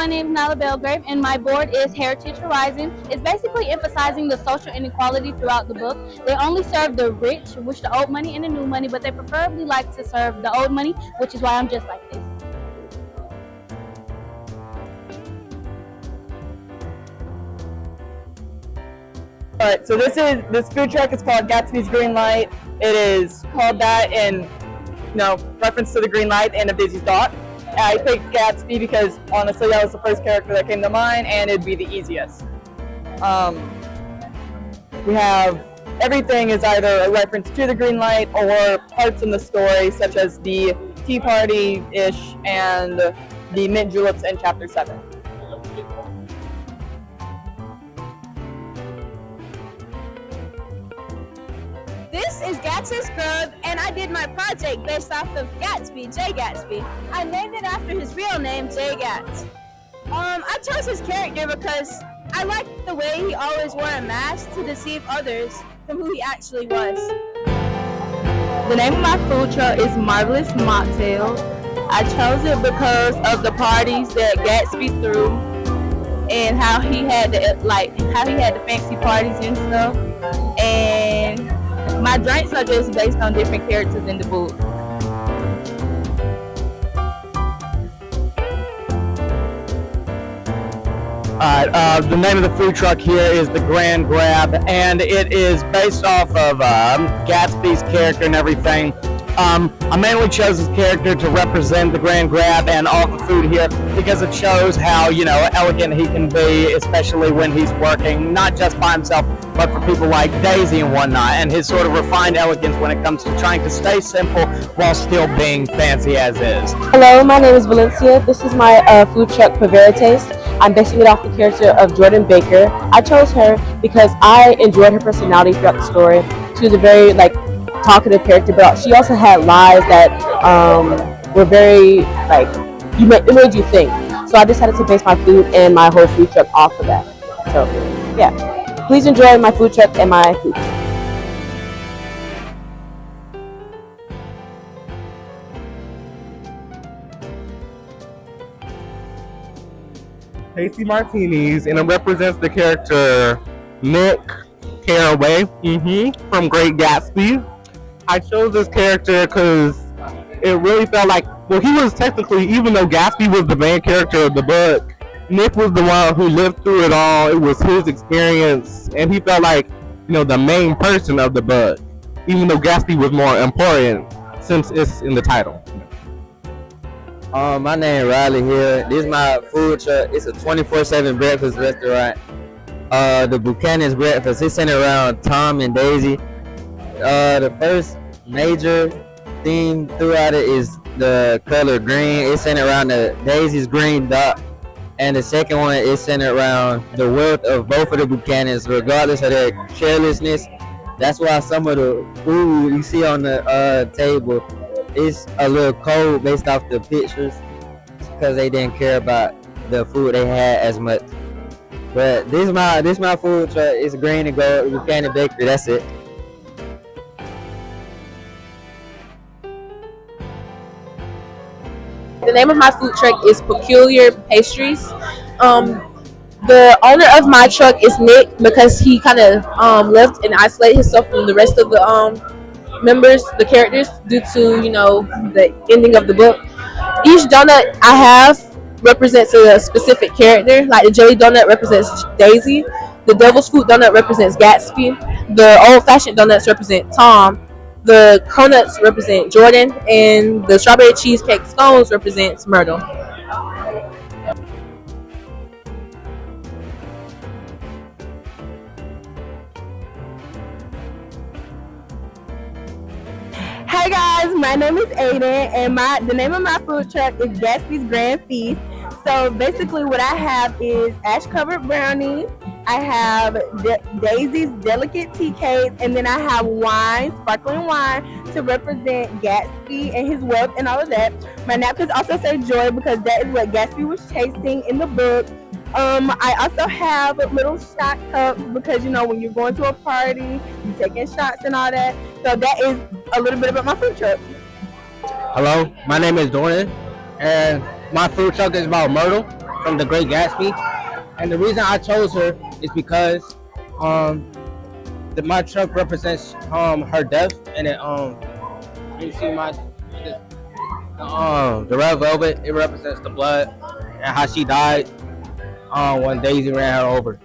my name is Nyla Belgrave, and my board is Heritage Horizon. It's basically emphasizing the social inequality throughout the book. They only serve the rich, which the old money and the new money, but they preferably like to serve the old money, which is why I'm just like this. Alright, so this food truck is called Gatsby's Green Light. It is called that in reference to the green light and of Daisy's Dock. I picked Gatsby because honestly that was the first character that came to mind and it'd be the easiest. We have everything is either a reference to the green light or parts in the story such as the Tea Party-ish and the mint juleps in chapter 7. This is Gatsby's Grove, and I did my project based off of Gatsby, Jay Gatsby. I named it after his real name, Jay Gats. I chose his character because I liked the way he always wore a mask to deceive others from who he actually was. The name of my food truck is Marvelous Mocktail. I chose it because of the parties that Gatsby threw and how he had the fancy parties and stuff. And my drinks are just based on different characters in the book. The name of the food truck here is the Grand Grab, and it is based off of Gatsby's character and everything. I mainly chose his character to represent the Grand Grab and all the food here because it shows how, elegant he can be, especially when he's working, not just by himself, but for people like Daisy and whatnot, and his sort of refined elegance when it comes to trying to stay simple while still being fancy as is. Hello, my name is Valencia. This is my food truck, Pavera Taste. I'm basing it off the character of Jordan Baker. I chose her because I enjoyed her personality throughout the story. She was a very talkative character, but she also had lies that were very it made you think. So I decided to base my food and my whole food truck off of that. So yeah, please enjoy my food truck and my food. Tasty Martinis, and it represents the character Nick Carraway from Great Gatsby. I chose this character because it really felt like, he was technically, even though Gatsby was the main character of the book, Nick was the one who lived through it all. It was his experience, and he felt like, the main person of the book, even though Gatsby was more important since it's in the title. My name is Riley here. This is my food truck. It's a 24/7 breakfast restaurant. The Buchanan's breakfast. It's centered around Tom and Daisy. The first major theme throughout it is the color green. It's centered around the Daisy's green dot. And the second one is centered around the wealth of both of the Buchanans, regardless of their carelessness. That's why some of the food you see on the table is a little cold based off the pictures because they didn't care about the food they had as much. But this is my food truck. It's green and gold, Buchanan Bakery. That's it. The name of my food truck is Peculiar Pastries. The owner of my truck is Nick because he kind of left and isolated himself from the rest of the members, the characters, due to the ending of the book. Each donut I have represents a specific character. Like the jelly donut represents Daisy, the devil's food donut represents Gatsby, the old-fashioned donuts represent Tom, the cronuts represent Jordan, and the strawberry cheesecake scones represents Myrtle. Hey guys, my name is Aiden, and the name of my food truck is Gatsby's Grand Feast. So basically what I have is ash-covered brownies, I have Daisy's delicate tea cake, and then I have wine, sparkling wine, to represent Gatsby and his wealth and all of that. My napkins also say joy because that is what Gatsby was chasing in the book. I also have little shot cups because when you're going to a party, you're taking shots and all that. So that is a little bit about my food truck. Hello, my name is Jordan, and my food truck is about Myrtle. from the Great Gatsby. And the reason I chose her is because my truck represents her death, and it you see the red velvet, it represents the blood and how she died when Daisy ran her over.